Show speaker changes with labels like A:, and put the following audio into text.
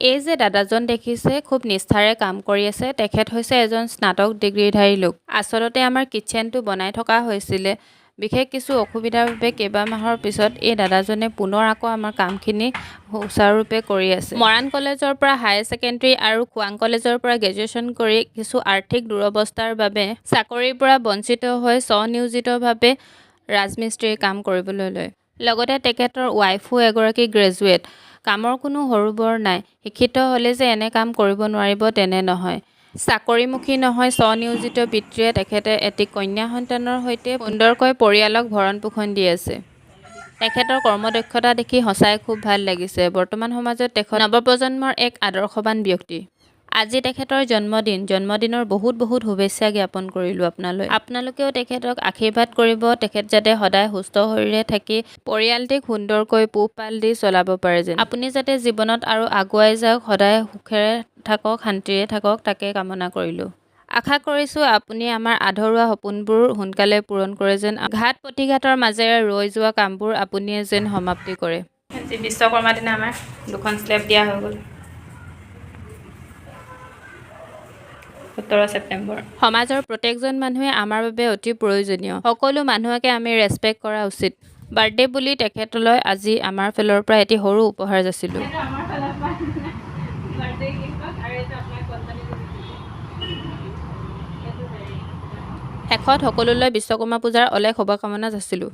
A: এই যে দাদাজন দেখিছে খুব নিষ্ঠাৰে কাম কৰি আছে তেখেত হৈছে এজন স্নাতক ডিগ্ৰীধাৰী লোক আচলতে আমাৰ কিচেনটো বনাই থকা হৈছিলে বিশেষ কিছু অসুবিধাৰ বাবে কেইবা মাহৰ পিছত এই দাদাজনে পুনৰ আকৌ আমাৰ কামখিনি সুচাৰুৰূপে কৰি আছে মৰাণ কলেজৰ পৰা হায়াৰ ছেকেণ্ডাৰী আৰু খোৱাং কলেজৰ পৰা গ্ৰেজুৱেশ্যন কৰি কিছু আৰ্থিক দুৰৱস্থাৰ বাবে চাকৰিৰ পৰা বঞ্চিত হৈ স্বনিয়োজিতভাৱে ৰাজমিস্ত্ৰীৰ কাম কৰিবলৈ লয় লগতে তেখেতৰ ৱাইফো এগৰাকী গ্ৰেজুৱেট কামৰ কোনো সৰু বৰ নাই শিক্ষিত হ'লে যে এনে কাম কৰিব নোৱাৰিব তেনে নহয় চাকৰিমুখী নহয় স্বনিয়োজিত পিতৃয়ে তেখেতে এটি কন্যা সন্তানৰ সৈতে সুন্দৰকৈ পৰিয়ালক ভৰণ পোষণ দি আছে তেখেতৰ কৰ্মদক্ষতা দেখি সঁচাই খুব ভাল লাগিছে বৰ্তমান সমাজত তেখেত নৱপ্ৰজন্মৰ এক আদৰ্শৱান ব্যক্তি আজি তেখেতৰ জন্মদিনৰ বহুত শুভেচ্ছা জ্ঞাপন কৰিলোঁ আপোনালোকেও তেখেতক আশীৰ্বাদ কৰিব তেখেত যাতে সদায় সুস্থ শৰীৰে থাকি পৰিয়ালটিক সুন্দৰকৈ পোহপাল দি চলাব পাৰে যেন আপুনি যাতে জীৱনত আৰু আগুৱাই যাওক সদায় সুখেৰে থাকক শান্তিৰে থাকক তাকে কামনা কৰিলোঁ আশা কৰিছোঁ আপুনি আমাৰ আধৰুৱা সপোনবোৰ সোনকালে পূৰণ কৰে যেন ঘাট প্ৰতিঘাতৰ মাজেৰে ৰৈ যোৱা কামবোৰ আপুনিয়ে যেন সমাপ্তি কৰে আজি বিশ্বকৰ্মা দিনা আমাৰ দুখন স্লেব দিয়া হৈ গ'ল 17 ছেপ্টেম্বৰ সমাজৰ প্ৰত্যেকজন মানুহে আমাৰ বাবে অতি প্ৰয়োজনীয় সকলো মানুহকে আমি ৰেছপেক্ট কৰা উচিত বাৰ্থডে বুলি তেখেতলৈ আজি আমাৰ ফালৰ পৰা এটি সৰু উপহাৰ যাচিলোঁ শেষত সকলোলৈ বিশ্বকৰ্মা পূজাৰ অলেখ শুভকামনা যাচিলোঁ